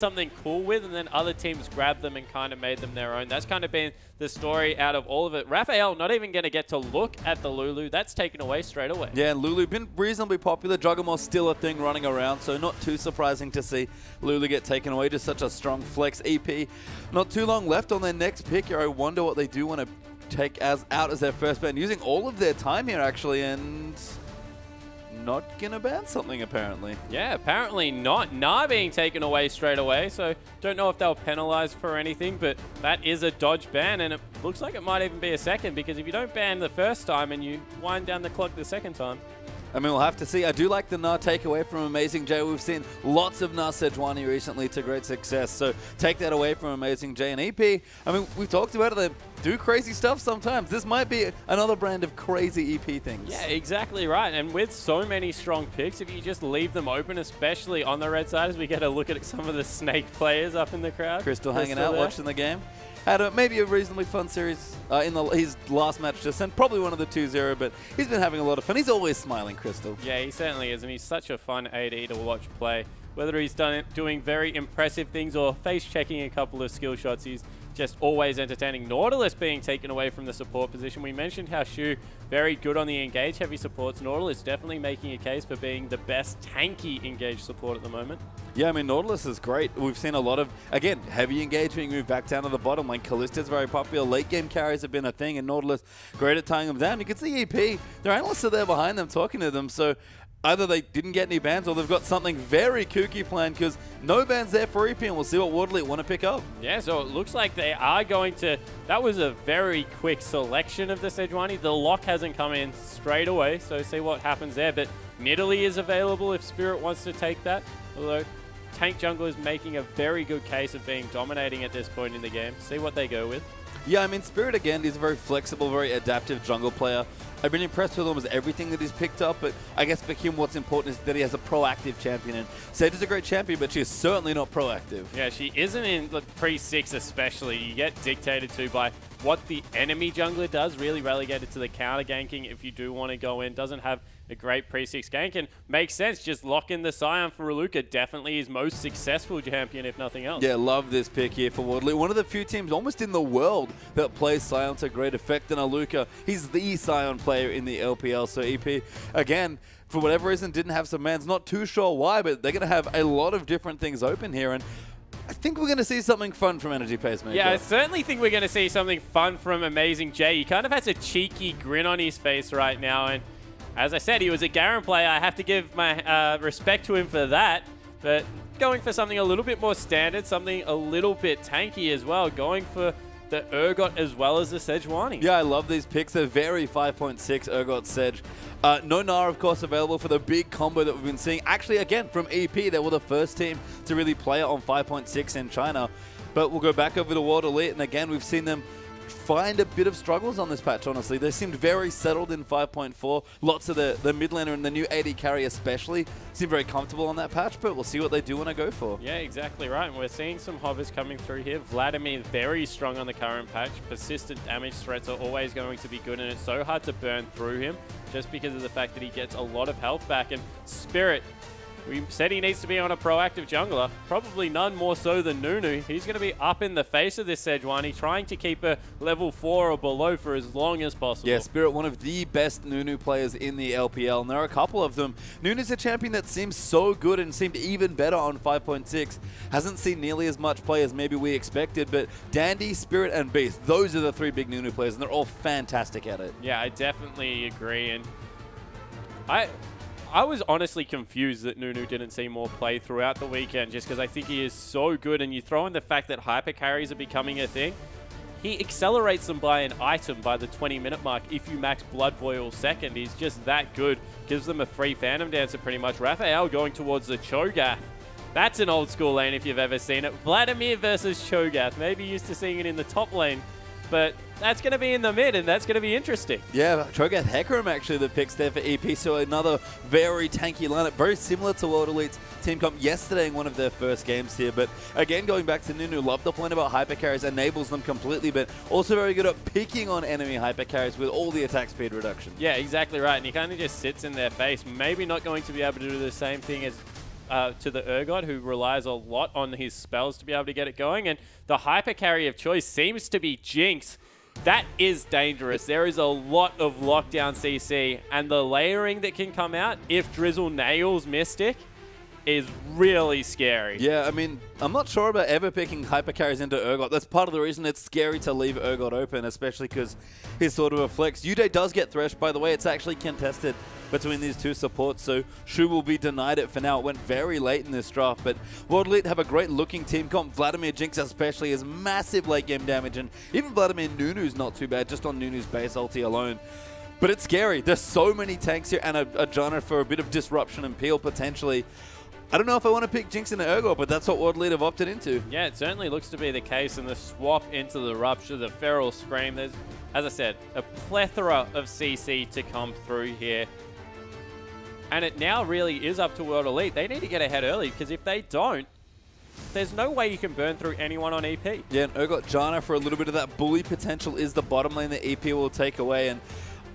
something cool with, and then other teams grabbed them and kind of made them their own. That's kind of been the story out of all of it. Raphael not even going to get to look at the Lulu. That's taken away straight away. Yeah, and Lulu been reasonably popular. Juggernaut's still a thing running around, so not too surprising to see Lulu get taken away. Just such a strong flex. EP, not too long left on their next pick here. I wonder what they do want to take out as their first ban. Using all of their time here, actually, and not gonna ban something, apparently. Yeah, apparently not. Nah being taken away straight away, so don't know if they'll penalize for anything, but that is a dodge ban, and it looks like it might even be a second, because if you don't ban the first time and you wind down the clock the second time. I mean, we'll have to see. I do like the Nah takeaway from Amazing J. We've seen lots of Nah Sejuani recently to great success, so take that away from Amazing J. And EP, I mean, we've talked about it, they do crazy stuff sometimes. This might be another brand of crazy EP things. Yeah, exactly right. And with so many strong picks, if you just leave them open, especially on the red side, as we get a look at some of the Snake players up in the crowd. Crystal hanging out, watching the game. Had maybe a reasonably fun series in his last match just sent, probably one of the 2-0, but he's been having a lot of fun. He's always smiling, Crystal. Yeah, he certainly is, and he's such a fun AD to watch play. Whether he's doing very impressive things or face-checking a couple of skill shots, he's just always entertaining. Nautilus being taken away from the support position. We mentioned how Shu very good on the engage heavy supports. Nautilus definitely making a case for being the best tanky engage support at the moment. Yeah, I mean, Nautilus is great. We've seen a lot of, again, heavy engage being moved back down to the bottom lane. Kallista's very popular. Late game carries have been a thing, and Nautilus great at tying them down. You can see EP, their analysts are there behind them talking to them, so either they didn't get any bans or they've got something very kooky planned, because no bans there for EP, and we'll see what Waterley want to pick up. Yeah, so it looks like they are going to... That was a very quick selection of the Sejuani. The lock hasn't come in straight away, so see what happens there. But Nidalee is available if Spirit wants to take that, although Tank Jungle is making a very good case of being dominating at this point in the game. See what they go with. Yeah, I mean, Spirit, again, is a very flexible, very adaptive jungle player. I've been impressed with almost everything that he's picked up, but I guess for him what's important is that he has a proactive champion. And Sage is a great champion, but she's certainly not proactive. Yeah, she isn't in the pre-6 especially. You get dictated to by what the enemy jungler does, really relegated to the counter ganking if you do want to go in. Doesn't have a great pre-6 gank, and makes sense. Just lock in the Scion for Raluca. Definitely his most successful champion, if nothing else. Yeah, love this pick here for Waterley. One of the few teams almost in the world that plays Scion to great effect than Aluka. He's the Scion player in the LPL, so EP, again, for whatever reason, didn't have some mans. Not too sure why, but they're going to have a lot of different things open here, and I think we're going to see something fun from Energy Pacemaker. Yeah, I certainly think we're going to see something fun from Amazing J. He kind of has a cheeky grin on his face right now, and as I said, he was a Garen player. I have to give my respect to him for that, but going for something a little bit more standard, something a little bit tanky as well, going for the Urgot as well as the Sejuani. Yeah, I love these picks. They're very 5.6 Urgot Sedge. No Gnar, of course, available for the big combo that we've been seeing. Actually, again, from EP, they were the first team to really play it on 5.6 in China. But we'll go back over to World Elite, and again, we've seen them find a bit of struggles on this patch, honestly. They seemed very settled in 5.4. Lots of the mid laner and the new AD carry especially seem very comfortable on that patch, but we'll see what they do want to go for. Yeah, exactly right. And we're seeing some hovers coming through here. Vladimir very strong on the current patch. Persistent damage threats are always going to be good, and it's so hard to burn through him just because of the fact that he gets a lot of health back. And Spirit, we said he needs to be on a proactive jungler. Probably none more so than Nunu. He's going to be up in the face of this Sejuani, trying to keep her level 4 or below for as long as possible. Yeah, Spirit, one of the best Nunu players in the LPL, and there are a couple of them. Nunu's a champion that seems so good and seemed even better on 5.6. Hasn't seen nearly as much play as maybe we expected, but Dandy, Spirit, and Beast, those are the three big Nunu players, and they're all fantastic at it. Yeah, I definitely agree, and I was honestly confused that Nunu didn't see more play throughout the weekend, just because I think he is so good, and you throw in the fact that hyper carries are becoming a thing. He accelerates them by an item by the 20-minute mark if you max Blood Boil second. He's just that good. Gives them a free Phantom Dancer pretty much. Raphael going towards the Cho'Gath. That's an old school lane if you've ever seen it. Vladimir versus Cho'Gath. Maybe used to seeing it in the top lane, but that's going to be in the mid, and that's going to be interesting. Yeah, Cho'Gath Hecarim actually the picks there for EP, so another very tanky lineup, very similar to World Elite's team comp yesterday in one of their first games here. But again, going back to Nunu, love the point about hyper carries, enables them completely, but also very good at picking on enemy hyper carries with all the attack speed reduction. Yeah, exactly right, and he kind of just sits in their face. Maybe not going to be able to do the same thing as to the Urgot, who relies a lot on his spells to be able to get it going. And the hyper carry of choice seems to be Jinx. That is dangerous. There is a lot of lockdown CC, and the layering that can come out if Drizzle nails Mystic is really scary. Yeah, I mean, I'm not sure about ever picking hyper carries into Urgot. That's part of the reason it's scary to leave Urgot open, especially because he's sort of a flex. Uday does get threshed, by the way. It's actually contested between these two supports, so Shu will be denied it for now. It went very late in this draft, but World Elite have a great looking team comp. Vladimir Jinx especially is massive late game damage, and even Vladimir Nunu's not too bad, just on Nunu's base ulti alone. But it's scary. There's so many tanks here, and a Janna for a bit of disruption and peel potentially. I don't know if I want to pick Jinx in the Urgot, but that's what World Elite have opted into. Yeah, it certainly looks to be the case, and the swap into the Rupture, the Feral Scream, there's, as I said, a plethora of CC to come through here. And it now really is up to World Elite. They need to get ahead early, because if they don't, there's no way you can burn through anyone on EP. Yeah, and Urgot Janna for a little bit of that bully potential is the bottom lane that EP will take away. And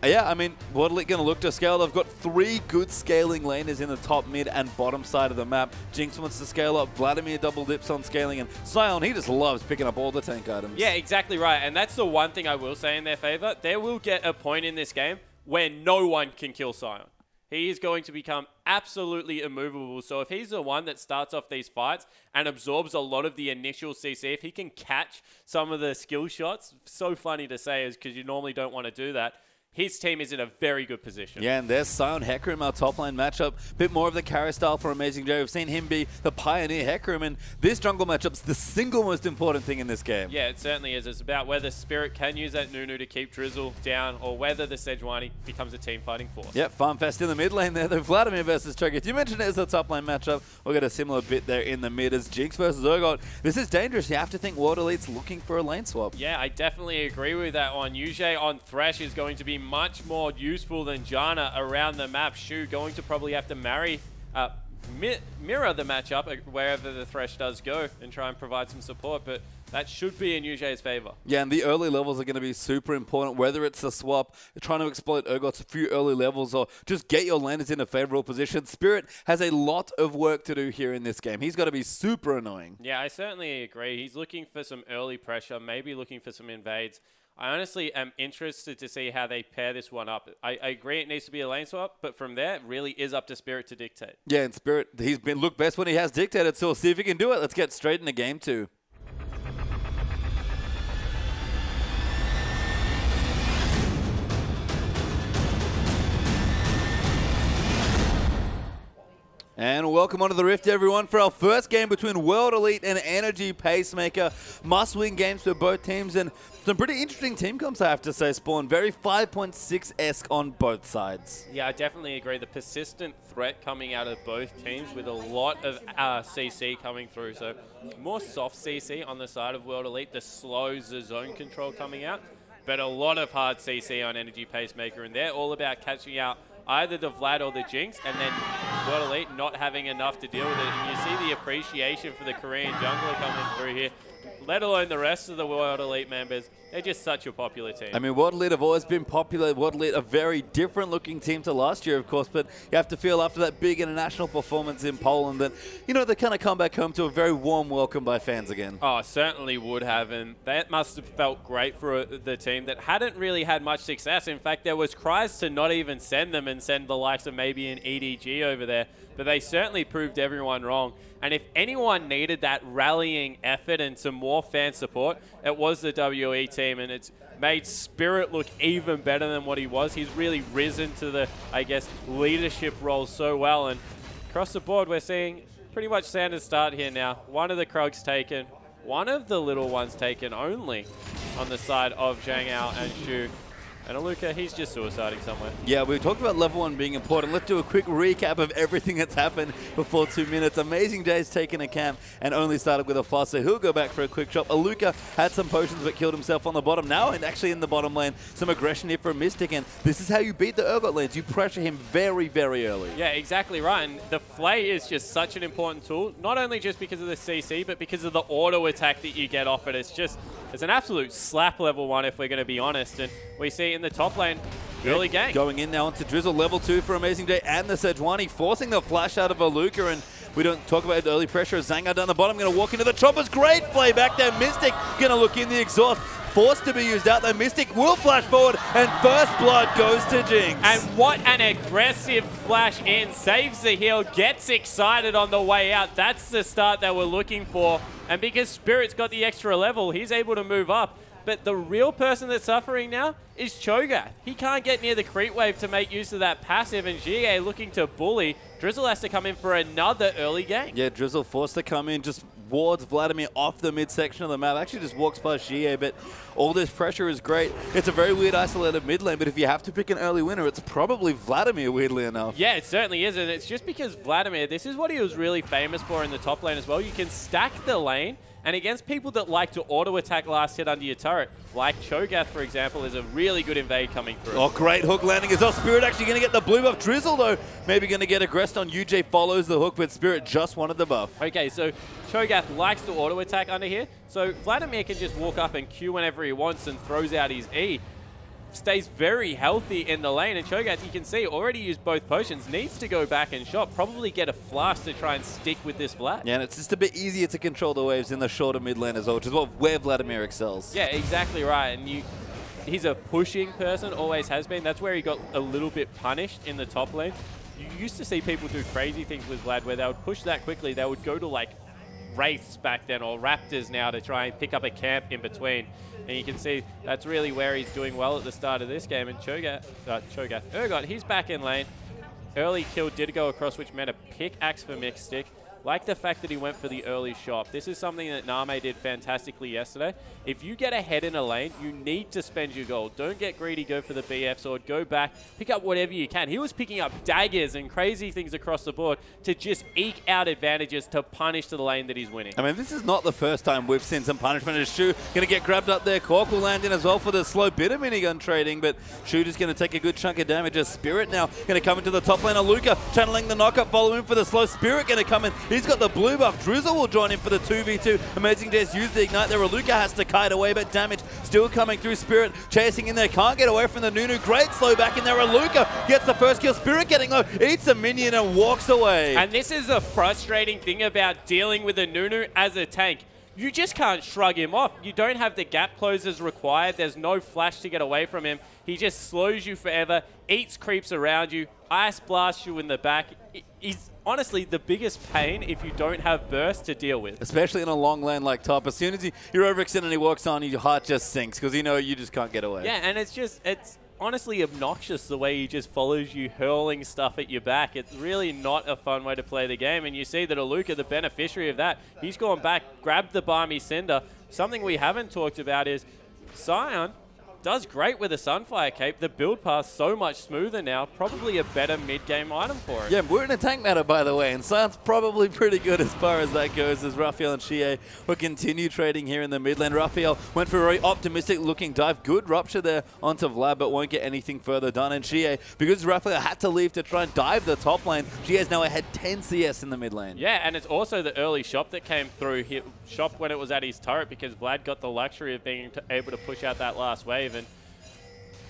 yeah, I mean, World Elite going to look to scale. They've got 3 good scaling laners in the top, mid, and bottom side of the map. Jinx wants to scale up. Vladimir double dips on scaling. And Sion, he just loves picking up all the tank items. Yeah, exactly right. And that's the one thing I will say in their favor. They will get a point in this game where no one can kill Sion. He is going to become absolutely immovable. So if he's the one that starts off these fights and absorbs a lot of the initial CC, if he can catch some of the skill shots, so funny to say is because you normally don't want to do that, his team is in a very good position. Yeah, and there's Sion Hecarim, our top lane matchup. Bit more of the carry style for Amazing J. We've seen him be the pioneer Hecarim, and this jungle matchup's the single most important thing in this game. Yeah, it certainly is. It's about whether Spirit can use that Nunu to keep Drizzle down, or whether the Sejuani becomes a team fighting force. Yep, FarmFest in the mid lane there, though. Vladimir versus Cho'Gath. You mentioned it as the top lane matchup. We'll get a similar bit there in the mid as Jinx versus Urgot. This is dangerous. You have to think World Elite's looking for a lane swap. Yeah, I definitely agree with that one. Yuji on Thresh is going to be much more useful than Janna around the map. Shu going to probably have to mirror the matchup wherever the Thresh does go and try and provide some support, but that should be in Yuji's favor. Yeah, and the early levels are going to be super important, whether it's the swap, trying to exploit Urgot's a few early levels, or just get your laners in a favorable position. Spirit has a lot of work to do here in this game. He's got to be super annoying. Yeah, I certainly agree. He's looking for some early pressure, maybe looking for some invades. I honestly am interested to see how they pair this one up. I agree it needs to be a lane swap, but from there, it really is up to Spirit to dictate. Yeah, and Spirit, he's been looked best when he has dictated, so we'll see if he can do it. Let's get straight into game 2. And welcome onto the Rift, everyone, for our first game between World Elite and Energy Pacemaker. Must-win games for both teams, and some pretty interesting team comps, I have to say, Spawn. Very 5.6-esque on both sides. Yeah, I definitely agree. The persistent threat coming out of both teams with a lot of CC coming through. So more soft CC on the side of World Elite. The slows the zone control coming out, but a lot of hard CC on Energy Pacemaker, and they're all about catching out either the Vlad or the Jinx, and then World Elite not having enough to deal with it. And you see the appreciation for the Korean jungler coming through here, let alone the rest of the World Elite members. They're just such a popular team. I mean, World Elite have always been popular. World Elite, a very different looking team to last year, of course, but you have to feel after that big international performance in Poland that, you know, they kind of come back home to a very warm welcome by fans again. Oh, certainly would have, and that must have felt great for the team that hadn't really had much success. In fact, there was cries to not even send them and send the likes of maybe an EDG over there, but they certainly proved everyone wrong. And if anyone needed that rallying effort and some more fan support, it was the WE team, and it's made Spirit look even better than what he was. He's really risen to the, I guess, leadership role so well, and across the board we're seeing pretty much standard start here now. One of the Krugs taken, one of the little ones taken only on the side of Zhang Ao and Shu. And Aluka, he's just suiciding somewhere. Yeah, we talked about level 1 being important. Let's do a quick recap of everything that's happened before 2 minutes. Amazing J's taken a camp and only started with a flash, so he'll go back for a quick shot. Aluka had some potions but killed himself on the bottom. Now, and actually in the bottom lane, some aggression here from Mystic, and this is how you beat the Urgot lanes. You pressure him very, very early. Yeah, exactly right. And the Flay is just such an important tool, not only just because of the CC, but because of the auto attack that you get off it. It's an absolute slap level 1, if we're going to be honest. And we see in the top lane, early game. Going in now onto Drizzle, level 2 for Amazing J and the Sejuani, forcing the flash out of Aluka. And we don't talk about early pressure. Zanga down the bottom, going to walk into the choppers. Great play back there. Mystic going to look in the exhaust. Forced to be used out there. Mystic will flash forward, and first blood goes to Jinx. And what an aggressive flash in. Saves the heal, gets excited on the way out. That's the start that we're looking for. And because Spirit's got the extra level, he's able to move up. But the real person that's suffering now is Cho'Gath. He can't get near the creep wave to make use of that passive, and GA looking to bully. Drizzle has to come in for another early game. Yeah, Drizzle forced to come in, just wards Vladimir off the midsection of the map. Actually just walks past GA, but all this pressure is great. It's a very weird isolated mid lane, but if you have to pick an early winner, it's probably Vladimir, weirdly enough. Yeah, it certainly is, and it's just because Vladimir, this is what he was really famous for in the top lane as well. You can stack the lane, and against people that like to auto-attack last hit under your turret, like Cho'Gath, for example, is a really good invade coming through. Oh, great hook landing as well. Spirit actually going to get the blue buff. Drizzle, though, maybe going to get aggressed on UJ, follows the hook, but Spirit just wanted the buff. Okay, so Cho'Gath likes to auto-attack under here, so Vladimir can just walk up and Q whenever he wants and throws out his E. Stays very healthy in the lane, and Cho'Gath, you can see, already used both potions, needs to go back and shop, probably get a flash to try and stick with this Vlad. Yeah, and it's just a bit easier to control the waves in the shorter mid lane as well, which is where Vladimir excels. Yeah, exactly right, and he's a pushing person, always has been. That's where he got a little bit punished in the top lane. You used to see people do crazy things with Vlad where they would push that quickly, they would go to like Wraiths back then, or Raptors now, to try and pick up a camp in between. And you can see that's really where he's doing well at the start of this game. And Urgot, he's back in lane. Early kill did go across, which meant a pickaxe for Mystic. Like the fact that he went for the early shop. This is something that Name did fantastically yesterday. If you get ahead in a lane, you need to spend your gold. Don't get greedy, go for the BF sword, go back, pick up whatever you can. He was picking up daggers and crazy things across the board to just eke out advantages to punish the lane that he's winning. I mean, this is not the first time we've seen some punishment as Shu going to get grabbed up there. Cork will land in as well for the slow bit of minigun trading, but Shu just going to take a good chunk of damage as Spirit now going to come into the top lane. Aluka channeling the knockup, follow in for the slow. Spirit going to come in. He's got the blue buff. Drizzle will join in for the 2v2. Amazing Days use the ignite there. Aluka has to kite away, but damage still coming through. Spirit chasing in there. Can't get away from the Nunu. Great slow back in there. Aluka gets the first kill. Spirit getting low. Eats a minion and walks away. And this is a frustrating thing about dealing with a Nunu as a tank. You just can't shrug him off. You don't have the gap closers required. There's no flash to get away from him. He just slows you forever, eats creeps around you, ice blasts you in the back. He's honestly the biggest pain if you don't have burst to deal with. Especially in a long lane like top. As soon as you're overextended and he walks on, your heart just sinks because you know you just can't get away. Yeah, and it's honestly obnoxious the way he just follows you, hurling stuff at your back. It's really not a fun way to play the game, and you see that Aluka, the beneficiary of that, he's gone back, grabbed the Barmy Cinder. Something we haven't talked about is Sion does great with a Sunfire Cape. The build path so much smoother now. Probably a better mid-game item for it. Yeah, we're in a tank meta, by the way, and Sion's probably pretty good as far as that goes, as Raphael and Shie will continue trading here in the mid lane. Raphael went for a very optimistic-looking dive. Good rupture there onto Vlad, but won't get anything further done. And Shie, because Raphael had to leave to try and dive the top lane, Shie's now ahead 10 CS in the mid lane. Yeah, and it's also the early shop that came through. He shop when it was at his turret because Vlad got the luxury of being able to push out that last wave. And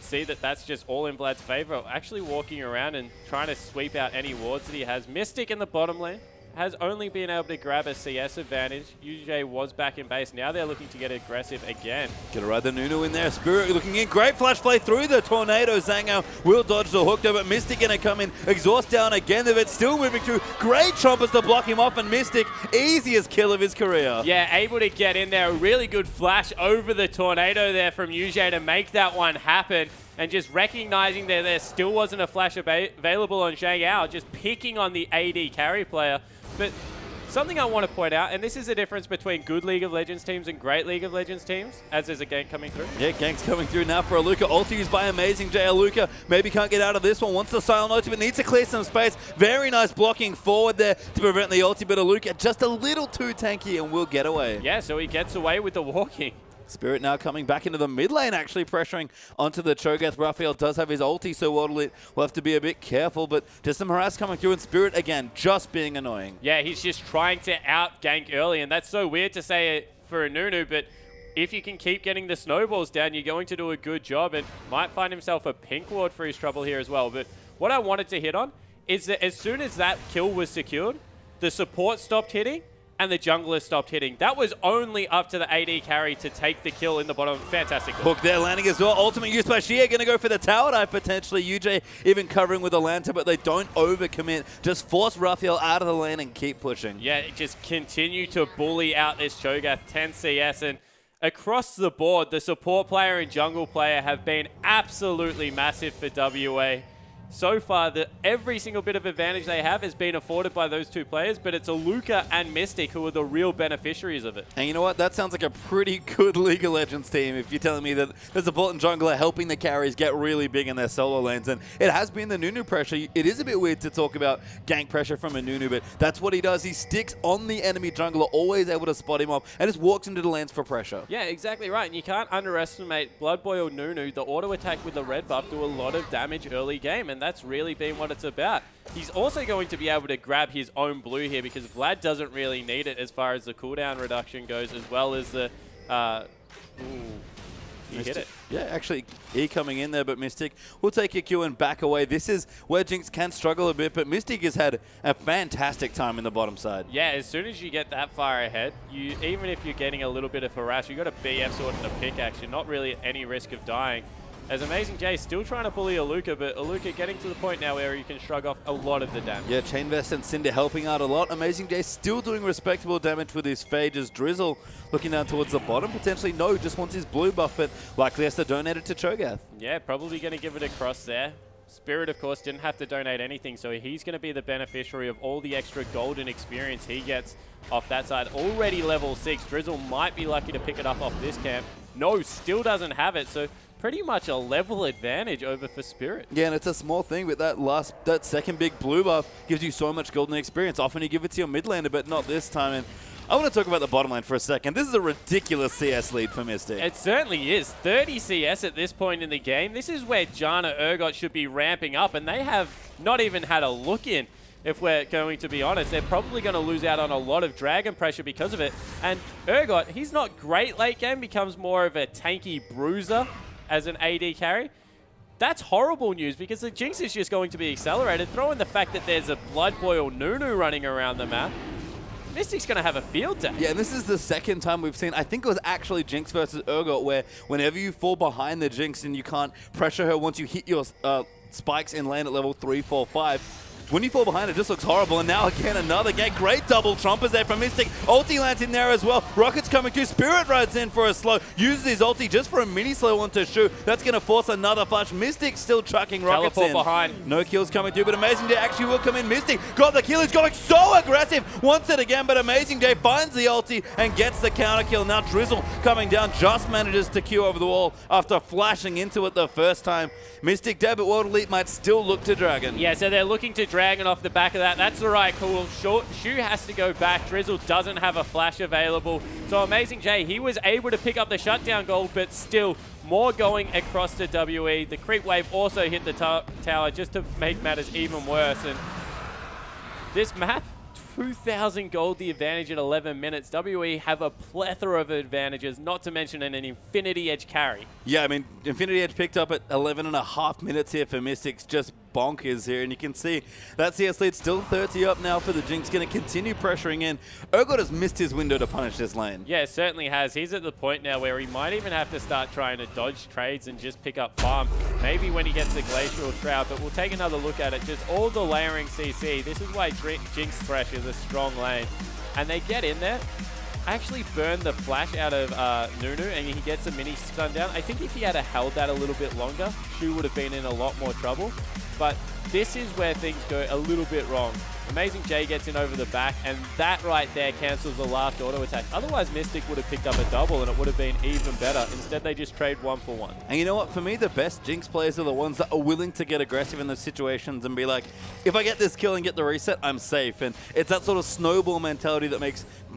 see that that's just all in Vlad's favor. Actually walking around and trying to sweep out any wards that he has. Mystic in the bottom lane has only been able to grab a CS advantage. UJ was back in base. Now they're looking to get aggressive again. Gonna ride the Nunu in there. Spirit looking in. Great flash play through the tornado. Zangao will dodge the hook though, but Mystic gonna come in. Exhaust down again, but still moving through. Great chompers to block him off, and Mystic, easiest kill of his career. Yeah, able to get in there. A really good flash over the tornado there from UJ to make that one happen. And just recognizing that there still wasn't a flash available on Zhang Yao, just picking on the AD carry player. But something I want to point out, and this is the difference between good League of Legends teams and great League of Legends teams, as there's a gank coming through. Yeah, gank's coming through now for Aluka. Ulti used by Amazing J. Aluka maybe can't get out of this one. Wants the silent ulti, but needs to clear some space. Very nice blocking forward there to prevent the ulti, but Aluka just a little too tanky and will get away. Yeah, so he gets away with the walking. Spirit now coming back into the mid lane, actually pressuring onto the Cho'Gath. Raphael does have his ulti, so we'll have to be a bit careful, but just some harass coming through, and Spirit, again, just being annoying. Yeah, he's just trying to out-gank early, and that's so weird to say it for a Nunu, but if you can keep getting the snowballs down, you're going to do a good job, and might find himself a pink ward for his trouble here as well. But what I wanted to hit on is that as soon as that kill was secured, the support stopped hitting, and the jungler stopped hitting. That was only up to the AD carry to take the kill in the bottom. Fantastic. Hook there landing as well. Ultimate used by Shia. Going to go for the tower dive potentially. UJ even covering with a lantern, but they don't overcommit. Just force Raphael out of the lane and keep pushing. Yeah, just continue to bully out this Cho'Gath. 10 CS, and across the board, the support player and jungle player have been absolutely massive for WA. So far, every single bit of advantage they have has been afforded by those two players, but it's Aluka and Mystic who are the real beneficiaries of it. And you know what? That sounds like a pretty good League of Legends team if you're telling me that the support and jungler helping the carries get really big in their solo lanes. And it has been the Nunu pressure. It is a bit weird to talk about gank pressure from a Nunu, but that's what he does. He sticks on the enemy jungler, always able to spot him up, and just walks into the lanes for pressure. Yeah, exactly right. And you can't underestimate Blood Boil Nunu. The auto attack with the red buff do a lot of damage early game, and that's really been what it's about. He's also going to be able to grab his own blue here because Vlad doesn't really need it as far as the cooldown reduction goes, as well as the... he hit it. Yeah, actually, E coming in there, but Mystic will take a Q and back away. This is where Jinx can struggle a bit, but Mystic has had a fantastic time in the bottom side. Yeah, as soon as you get that far ahead, even if you're getting a little bit of harass, you've got a BF sword and a pickaxe. You're not really at any risk of dying. As Amazing J still trying to bully Aluka, but Aluka getting to the point now where he can shrug off a lot of the damage. Yeah, Chain Vest and Cinder helping out a lot. Amazing J still doing respectable damage with his Phage as Drizzle looking down towards the bottom. Potentially no, just wants his blue buff, but likely has to donate it to Cho'Gath. Yeah, probably going to give it across there. Spirit, of course, didn't have to donate anything, so he's going to be the beneficiary of all the extra golden experience he gets off that side. Already level 6. Drizzle might be lucky to pick it up off this camp. No, still doesn't have it, so pretty much a level advantage over for Spirit. Yeah, and it's a small thing, but that second big blue buff gives you so much golden experience. Often you give it to your mid laner, but not this time. And I want to talk about the bottom lane for a second. This is a ridiculous CS lead for Mystic. It certainly is. 30 CS at this point in the game. This is where Janna Urgot should be ramping up, and they have not even had a look in. If we're going to be honest, they're probably going to lose out on a lot of dragon pressure because of it. And Urgot, he's not great late game, becomes more of a tanky bruiser as an AD carry. That's horrible news because the Jinx is just going to be accelerated. Throw in the fact that there's a Blood Boil Nunu running around the map. Mystic's going to have a field day. Yeah, and this is the second time we've seen, I think it was actually Jinx versus Urgot, where whenever you fall behind the Jinx and you can't pressure her once you hit your spikes in lane at level 3, 4, 5, when you fall behind, it just looks horrible. And now again, another game. Great double trumpers there from Mystic. Ulti lands in there as well. Rocket's coming through. Spirit rides in for a slow. Uses his ulti just for a mini slow onto Shu. That's going to force another flash. Mystic still chucking rockets Teleport in. behind. No kills coming through, but Amazing J actually will come in. Mystic got the kill. He's going so aggressive. Wants it again, but Amazing J finds the ulti and gets the counter kill. Now Drizzle coming down just manages to Q over the wall after flashing into it the first time. Mystic dead, but World Elite might still look to Dragon. Yeah, so they're looking to Dragon off the back of that. That's the right call. Shu has to go back. Drizzle doesn't have a flash available. So Amazing J, he was able to pick up the shutdown goal, but still more going across to WE. The creep wave also hit the tower just to make matters even worse. And this map, 2,000 gold the advantage at 11 minutes. WE have a plethora of advantages, not to mention an Infinity Edge carry. Yeah, I mean, Infinity Edge picked up at 11.5 minutes here for Mystics. Just bonkers here, and you can see that CS lead still 30 up now for the Jinx. Going to continue pressuring in. Urgot has missed his window to punish this lane. Yeah, certainly has. He's at the point now where he might even have to start trying to dodge trades and just pick up farm. Maybe when he gets the Glacial Shroud, but we'll take another look at it. Just all the layering CC. This is why Jinx Thresh is a strong lane. And they get in there, actually burn the flash out of Nunu, and he gets a mini stun down. I think if he had held that a little bit longer, Shu would have been in a lot more trouble. But this is where things go a little bit wrong. Amazing J gets in over the back, and that right there cancels the last auto attack. Otherwise, Mystic would have picked up a double, and it would have been even better. Instead, they just trade 1 for 1. And you know what? For me, the best Jinx players are the ones that are willing to get aggressive in those situations and be like, if I get this kill and get the reset, I'm safe. And it's that sort of snowball mentality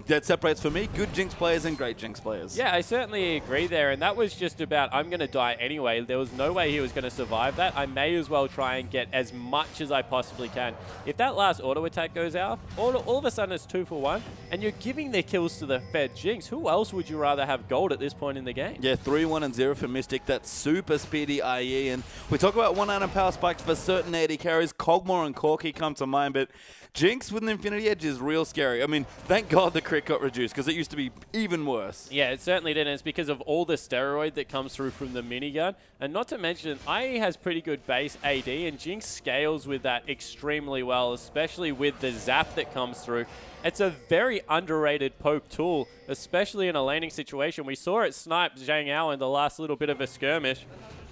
that separates, for me, good Jinx players and great Jinx players. Yeah, I certainly agree there. And that was just about, I'm going to die anyway. There was no way he was going to survive that. I may as well try and get as much as I possibly can. If that last auto auto attack goes out, all of a sudden it's 2 for 1, and you're giving their kills to the Fed Jinx. Who else would you rather have gold at this point in the game? Yeah, 3-1-0 for Mystic. That's super speedy IE. And we talk about 1-item power spikes for certain AD carries. Kog'Maw and Corki come to mind, but Jinx with an Infinity Edge is real scary. I mean, thank God the crit got reduced, because it used to be even worse. Yeah, it certainly did, and it's because of all the steroid that comes through from the minigun. And not to mention, IE has pretty good base AD, and Jinx scales with that extremely well, especially with the zap that comes through. It's a very underrated poke tool, especially in a laning situation. We saw it snipe Zhang Yao in the last little bit of a skirmish.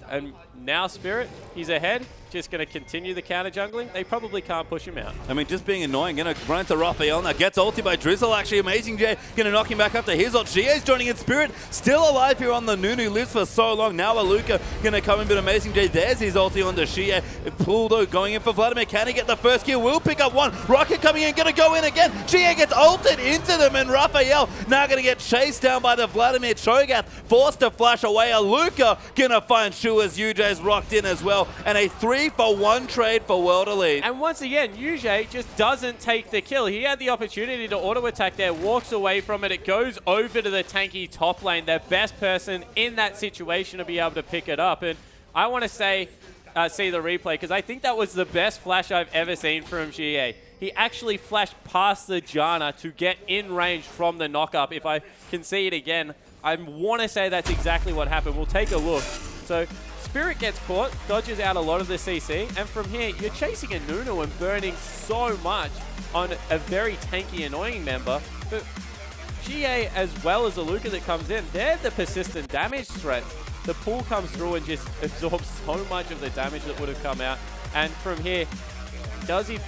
And now Spirit, he's ahead, just going to continue the counter jungling. They probably can't push him out. I mean, just being annoying. Going to run into Raphael now. Gets ulti by Drizzle, actually. Amazing J. Going to knock him back up to his ult. Xie's joining in. Spirit still alive here on the Nunu. Lives for so long. Now Aluka going to come in, but Amazing J. There's his ulti on the Xie. Puldo going in for Vladimir. Can he get the first kill? Will pick up one. Rocket coming in. Going to go in again. Xie gets ulted into them, and Raphael now going to get chased down by the Vladimir. Cho'Gath forced to flash away. Aluka going to find Shu as UJ's rocked in as well. And a 3-for-1 trade for World Elite. And once again, UJ just doesn't take the kill. He had the opportunity to auto attack there, walks away from it. It goes over to the tanky top lane, the best person in that situation to be able to pick it up. And I want to say, see the replay, because I think that was the best flash I've ever seen from Xie. He actually flashed past the Janna to get in range from the knock-up. If I can see it again, I want to say that's exactly what happened. We'll take a look. So Spirit gets caught, dodges out a lot of the CC, and from here, you're chasing a Nunu and burning so much on a very tanky, annoying member. But GA, as well as the Aluka that comes in, they're the persistent damage threats. The pull comes through and just absorbs so much of the damage that would have come out. And from here, does he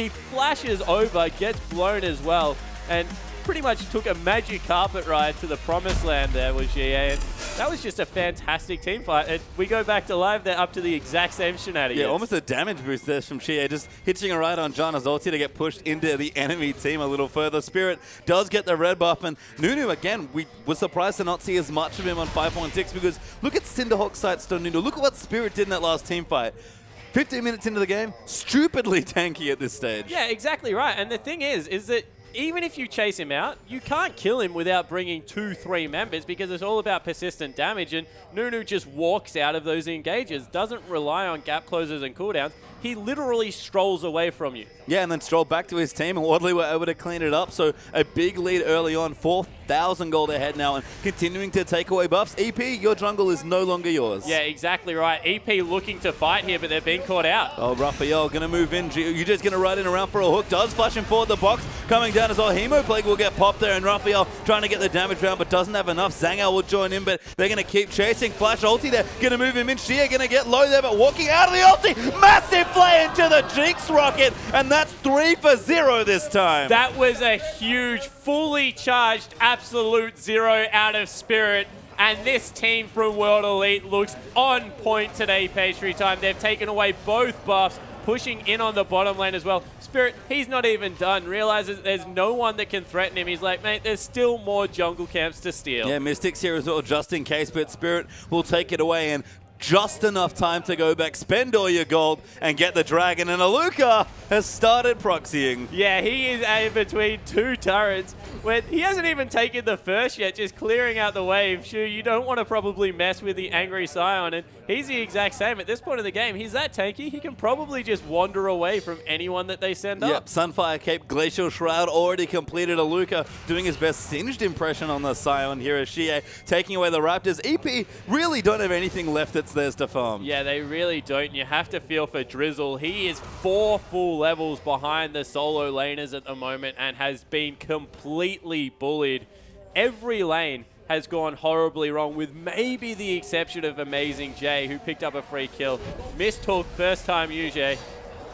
flashes over, gets blown as well, and pretty much took a magic carpet ride to the promised land there with GA. And that was just a fantastic team fight. And we go back to live, they're up to the exact same shenanigans. Yeah, almost a damage boost there from Xie, just hitching a ride on Janna's ulti to get pushed into the enemy team a little further. Spirit does get the red buff, and Nunu, again, we were surprised to not see as much of him on 5.6, because look at Cinderhawk Sightstone Nunu. Look at what Spirit did in that last team fight. 15 minutes into the game, stupidly tanky at this stage. Yeah, exactly right. And the thing is that even if you chase him out, you can't kill him without bringing 2-3 members, because it's all about persistent damage, and Nunu just walks out of those engages, doesn't rely on gap closers and cooldowns. He literally strolls away from you. Yeah, and then strolled back to his team, and Wadley were able to clean it up. So a big lead early on, 4,000 gold ahead now, and continuing to take away buffs. EP, your jungle is no longer yours. Yeah, exactly right. EP looking to fight here, but they're being caught out. Oh, Raphael going to move in. You just going to ride in around for a hook. Does flash him forward the box. Coming down as well. Hemoplague will get popped there, and Raphael trying to get the damage round, but doesn't have enough. Zhang Yao will join in, but they're going to keep chasing. Flash ulti there. Going to move him in. Xie going to get low there, but walking out of the ulti. Massive play into the Jinx rocket, and that's 3-for-0 this time. That was a huge, fully charged absolute 0 out of Spirit. And this team from World Elite looks on point today, Pastry Time. They've taken away both buffs, pushing in on the bottom lane as well. Spirit, he's not even done. Realizes there's no one that can threaten him. He's like, mate, there's still more jungle camps to steal. Yeah, Mystics here as well, just in case, but Spirit will take it away, and just enough time to go back, spend all your gold, and get the dragon. And Aluka has started proxying. Yeah, he is aimed between 2 turrets. When he hasn't even taken the first yet, just clearing out the wave. Sure, you don't want to probably mess with the angry Scion, and he's the exact same. At this point of the game, he's that tanky, he can probably just wander away from anyone that they send up. Yep, Sunfire Cape, Glacial Shroud already completed. Aluka doing his best singed impression on the Scion here as Xie taking away the Raptors. EP really don't have anything left that's theirs to farm. Yeah, they really don't. You have to feel for Drizzle. He is 4 full levels behind the solo laners at the moment and has been completely bullied. Every lane has gone horribly wrong, with maybe the exception of Amazing J, who picked up a free kill. Missed hook, first time UJ.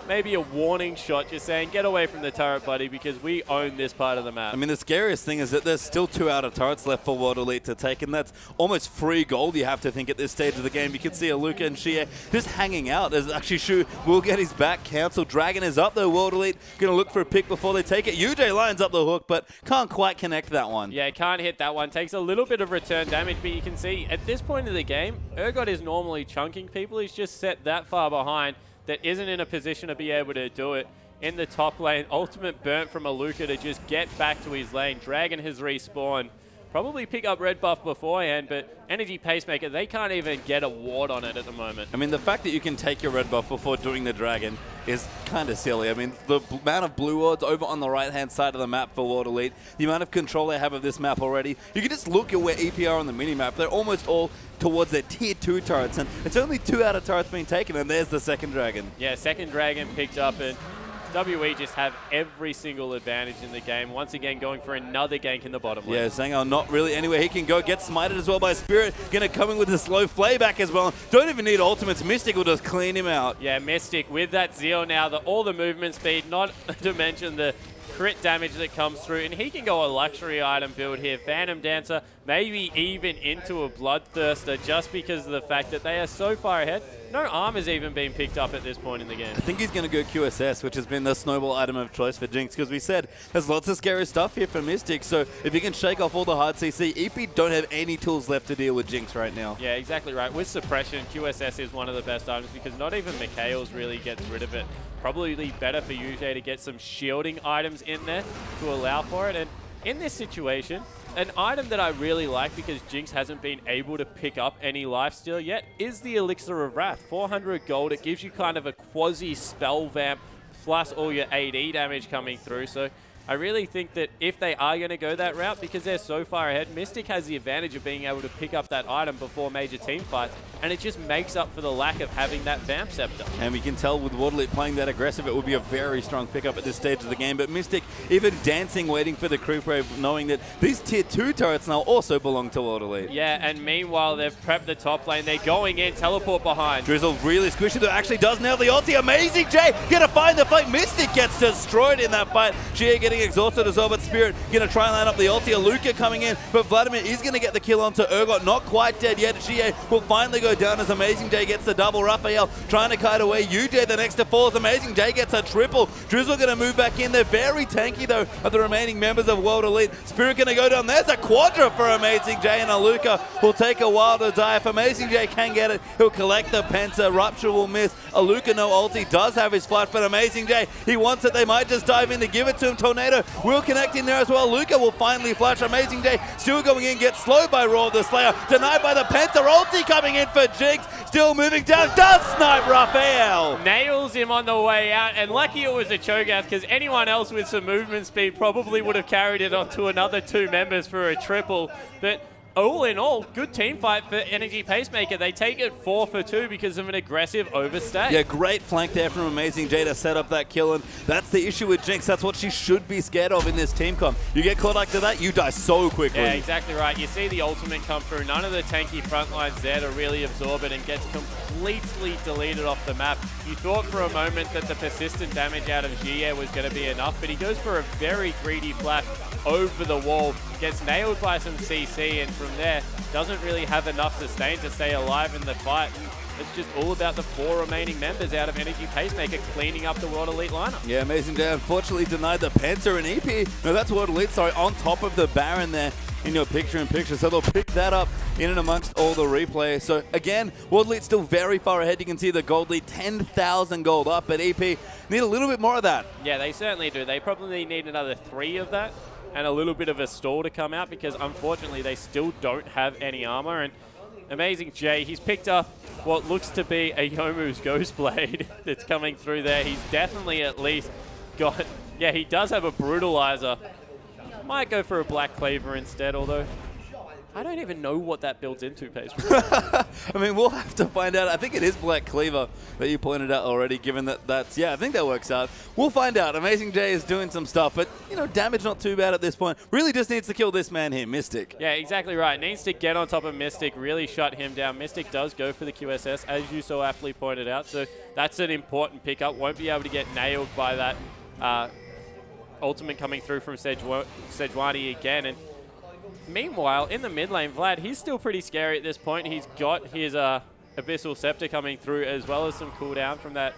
Maybe a warning shot, just saying, get away from the turret, buddy, because we own this part of the map. I mean, the scariest thing is that there's still 2 outer turrets left for World Elite to take, and that's almost free gold, you have to think, at this stage of the game. You can see Aluka and Xie just hanging out, as actually Shu will get his back cancelled. Dragon is up, though. World Elite going to look for a pick before they take it. UJ lines up the hook, but can't quite connect that one. Yeah, can't hit that one. Takes a little bit of return damage, but you can see, at this point of the game, Urgot is normally chunking people. He's just set that far behind that isn't in a position to be able to do it. in the top lane. Ultimate burnt from Aluka to just get back to his lane. Dragon has respawned. Probably pick up red buff beforehand, but Energy Pacemaker, they can't even get a ward on it at the moment. I mean, the fact that you can take your red buff before doing the dragon is kind of silly. I mean, the amount of blue wards over on the right-hand side of the map for World Elite, the amount of control they have of this map already, you can just look at where EP are on the mini-map. They're almost all towards their tier 2 turrets, and it's only 2 out of turrets being taken, and there's the second dragon. Yeah, second dragon picked up, and WE just have every single advantage in the game. Once again, going for another gank in the bottom lane. Yeah, Zango not really anywhere he can go. Get smited as well by Spirit. Gonna come in with a slow flayback as well. Don't even need ultimates. Mystic will just clean him out. Yeah, Mystic with that Zeal now, all the movement speed, not to mention the crit damage that comes through, and he can go a luxury item build here. Phantom Dancer, maybe even into a Bloodthirster, just because of the fact that they are so far ahead. No armor's even been picked up at this point in the game. I think he's going to go QSS, which has been the snowball item of choice for Jinx, because we said there's lots of scary stuff here for Mystic, so if you can shake off all the hard CC, EP don't have any tools left to deal with Jinx right now. Yeah, exactly right. With Suppression, QSS is one of the best items because not even Mikhail's really gets rid of it. Probably better for UJ to get some shielding items in there to allow for it, and in this situation, an item that I really like because Jinx hasn't been able to pick up any lifesteal yet is the Elixir of Wrath. 400 gold, it gives you kind of a quasi-spell vamp plus all your AD damage coming through. So I really think that if they are going to go that route, because they're so far ahead, Mystic has the advantage of being able to pick up that item before major team fights, and it just makes up for the lack of having that Vamp Scepter. And we can tell with World Elite playing that aggressive, it would be a very strong pickup at this stage of the game. But Mystic even dancing, waiting for the creep wave, knowing that these tier 2 turrets now also belong to World Elite. Yeah, and meanwhile, they've prepped the top lane. They're going in, teleport behind. Drizzle really squishy, though actually does nail the ulti. Amazing Jay, gonna find the fight. Mystic gets destroyed in that fight. Gia getting exhausted as well, but Spirit gonna try and line up the ulti. Aluka coming in, but Vladimir is gonna get the kill onto Urgot. Not quite dead yet. Gia will finally go down as Amazing Jay gets the double. Raphael trying to kite away. UJ the next to fall as Amazing Jay gets a triple. Drizzle gonna move back in. They're very tanky though of the remaining members of World Elite. Spirit gonna go down. There's a quadra for Amazing Jay, and Aluka will take a while to die. If Amazing Jay can get it, he'll collect the Penta. Rupture will miss. Aluka no ulti, does have his flash, but Amazing Jay, he wants it. They might just dive in to give it to him. Tornado will connect in there as well. Luca will finally flash. Amazing Jay still going in, gets slowed by Roar the Slayer. Denied by the Penta. Ulti coming in for Jinx. Still moving down. Does snipe Raphael. Nails him on the way out. And lucky it was a Cho'Gath, because anyone else with some movement speed probably would have carried it onto another 2 members for a triple. But all in all, good team fight for Energy Pacemaker. They take it 4 for 2 because of an aggressive overstay. Yeah, great flank there from Amazing Jay to set up that kill, and that's the issue with Jinx. That's what she should be scared of in this team comp. You get caught like that, you die so quickly. Yeah, exactly right. You see the ultimate come through. None of the tanky front lines there to really absorb it, and gets completely deleted off the map. You thought for a moment that the persistent damage out of Gia was going to be enough, but he goes for a very greedy flash over the wall, gets nailed by some CC, and from there doesn't really have enough sustain to stay alive in the fight. It's just all about the 4 remaining members out of Energy Pacemaker cleaning up the World Elite lineup. Yeah, Amazing Jay unfortunately denied the Penta and EP. No, that's World Elite, sorry, on top of the Baron there in your picture-in-picture. So they'll pick that up in and amongst all the replay. So again, World Elite still very far ahead. You can see the gold lead, 10,000 gold up, but EP need a little bit more of that. Yeah, they certainly do. They probably need another 3 of that and a little bit of a stall to come out, because unfortunately they still don't have any armor. And Amazing Jay, he's picked up what looks to be a Youmuu's Ghostblade that's coming through there. He's definitely at least got, yeah, he does have a Brutalizer. Might go for a Black Cleaver instead, although I don't even know what that builds into, Pacemaker. I mean, we'll have to find out. I think it is Black Cleaver that you pointed out already, given that that's, yeah, I think that works out. We'll find out. Amazing Jay is doing some stuff, but, you know, damage not too bad at this point. Really just needs to kill this man here, Mystic. Yeah, exactly right. Needs to get on top of Mystic, really shut him down. Mystic does go for the QSS, as you so aptly pointed out, so that's an important pickup. Won't be able to get nailed by that ultimate coming through from Sejuani again. And meanwhile, in the mid lane, Vlad, he's still pretty scary at this point. He's got his Abyssal Scepter coming through, as well as some cooldown from that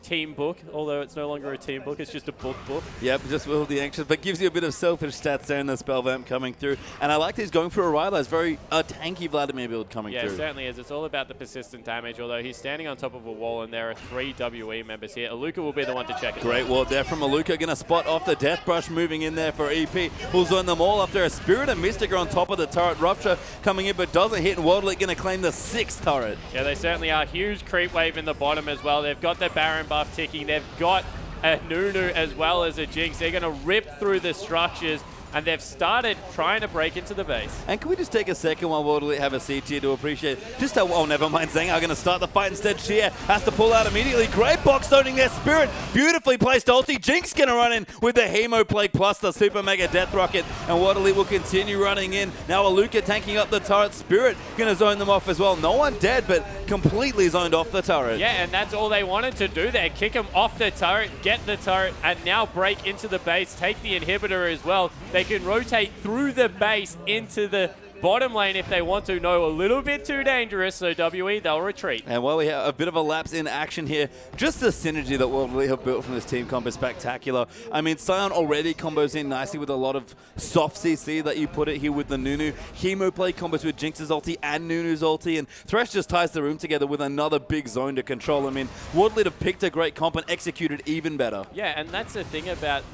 team book, although it's no longer a team book, it's just a book. Yep, just Will the Anxious, but gives you a bit of selfish stats there in the spell vamp coming through. And I like that he's going for a Ryla. It's very tanky Vladimir build coming through. Yeah, it certainly is. It's all about the persistent damage, although he's standing on top of a wall and there are 3 WE members here. Aluka will be the one to check it. Great ward there from Aluka. Going to spot off the Death Brush moving in there for EP. Will zone them all after a Spirit and Mystic are on top of the turret. Rupture coming in but doesn't hit, and Worldly going to claim the 6th turret. Yeah, they certainly are. Huge creep wave in the bottom as well. They've got the Baron buff ticking. They've got a Nunu as well as a Jinx. They're going to rip through the structures, and they've started trying to break into the base. And can we just take a second while Worldly have a seat here to appreciate just how, oh, never mind, Zhang are going to start the fight instead. Sheer has to pull out immediately. Great box zoning their Spirit. Beautifully placed ulti. Jinx going to run in with the Hemo Plague plus the Super Mega Death Rocket, and Worldly will continue running in. Now Aluka tanking up the turret. Spirit going to zone them off as well. No one dead, but completely zoned off the turret. Yeah, and that's all they wanted to do there. Kick him off the turret, get the turret, and now break into the base, take the inhibitor as well. They can rotate through the base into the bottom lane if they want to. No, a little bit too dangerous, so WE, they'll retreat. And while we have a bit of a lapse in action here, just the synergy that Worldly have built from this team comp is spectacular. I mean, Sion already combos in nicely with a lot of soft CC that you put it here with the Nunu. Hemo play combos with Jinx's ulti and Nunu's ulti, and Thresh just ties the room together with another big zone to control. I mean, Worldly have picked a great comp and executed even better. Yeah, and that's the thing about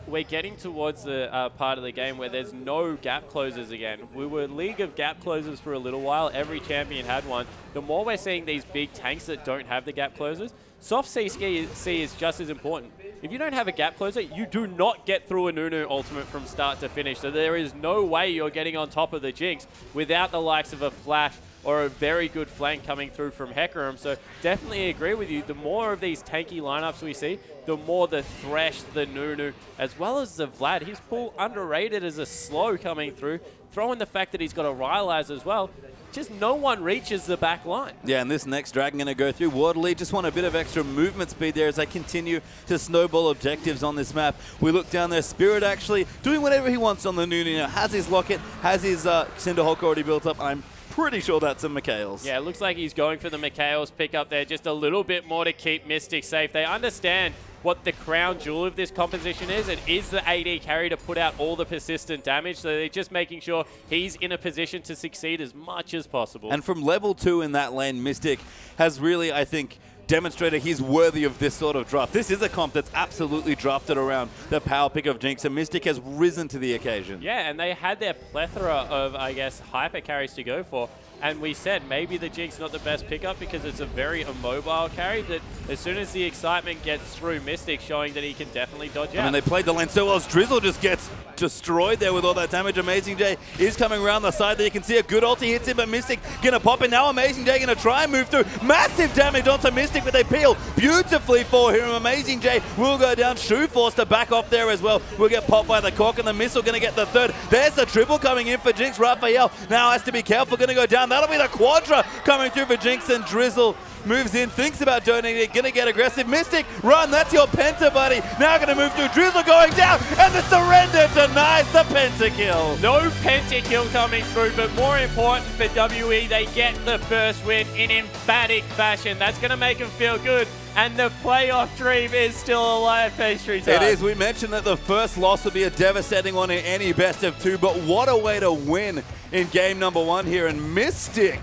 we're getting towards the part of the game where there's no gap closers again. We were League of gap closers for a little while. Every champion had one. The more we're seeing these big tanks that don't have the gap closers, soft CC is just as important. If you don't have a gap closer, you do not get through a Nunu ultimate from start to finish. So there is no way you're getting on top of the Jinx without the likes of a Flash or a very good flank coming through from Hecarim. So definitely agree with you. The more of these tanky lineups we see, the more the Thresh, the Nunu, as well as the Vlad. He's pulled underrated as a slow coming through. Throw in the fact that he's got a Rylaz as well. Just no one reaches the back line. Yeah, and this next Dragon going to go through. Worldly just want a bit of extra movement speed there as they continue to snowball objectives on this map. We look down there. Spirit actually doing whatever he wants on the Nunu. You know, has his Locket, has his Cinderhawk already built up. I'm pretty sure that's a Mikhail's. Yeah, it looks like he's going for the Mikhail's pick up there. Just a little bit more to keep Mystic safe. They understand what the crown jewel of this composition is. It is the AD carry to put out all the persistent damage. So they're just making sure he's in a position to succeed as much as possible. And from level 2 in that lane, Mystic has really, I think, demonstrated he's worthy of this sort of draft. This is a comp that's absolutely drafted around the power pick of Jinx, and Mystic has risen to the occasion. Yeah, and they had their plethora of, I guess, hyper carries to go for. And we said maybe the Jinx not the best pickup because it's a very immobile carry, that as soon as the excitement gets through, Mystic showing that he can definitely dodge out. I mean, they played the lane so well as Drizzle just gets destroyed there with all that damage. Amazing J is coming around the side there. You can see a good ulti hits him, but Mystic gonna pop in. Now Amazing J gonna try and move through. Massive damage onto Mystic, but they peel beautifully for him. Amazing J will go down. Shoe forced to back off there as well. Will get popped by the cork, and the missile gonna get the 3rd. There's the triple coming in for Jinx. Raphael now has to be careful, gonna go down. That'll be the Quadra coming through for Jinx, and Drizzle moves in, thinks about donating it, gonna get aggressive. Mystic, run, that's your Penta, buddy. Now gonna move through, Drizzle going down, and the surrender denies the Pentakill. No Pentakill coming through, but more important for WE, they get the first win in emphatic fashion. That's gonna make them feel good. And the playoff dream is still alive, Pastry Time. It is. We mentioned that the first loss would be a devastating one in any best of 2, but what a way to win in game number 1 here. And Mystic,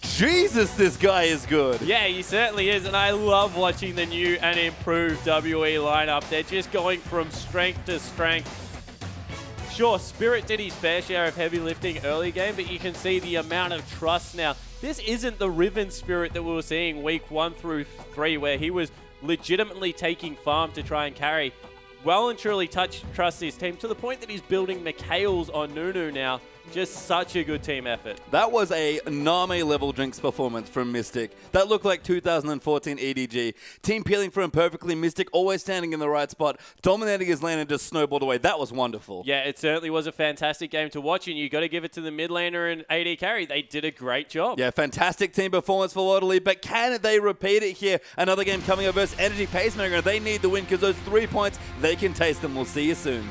Jesus, this guy is good. Yeah, he certainly is, and I love watching the new and improved WE lineup. They're just going from strength to strength. Sure, Spirit did his fair share of heavy lifting early game, but you can see the amount of trust now. This isn't the Riven Spirit that we were seeing week 1 through 3, where he was legitimately taking farm to try and carry. Well and truly trusts his team to the point that he's building Mikhail's on Nunu now. Just such a good team effort. That was a Name level Jinx performance from Mystic. That looked like 2014 EDG. Team peeling for him perfectly. Mystic always standing in the right spot, dominating his lane and just snowballed away. That was wonderful. Yeah, it certainly was a fantastic game to watch, and you got to give it to the mid laner and AD carry. They did a great job. Yeah, fantastic team performance for Waterloo, but can they repeat it here? Another game coming up versus Energy Pacemaker. They need the win because those 3 points, they can taste them. We'll see you soon.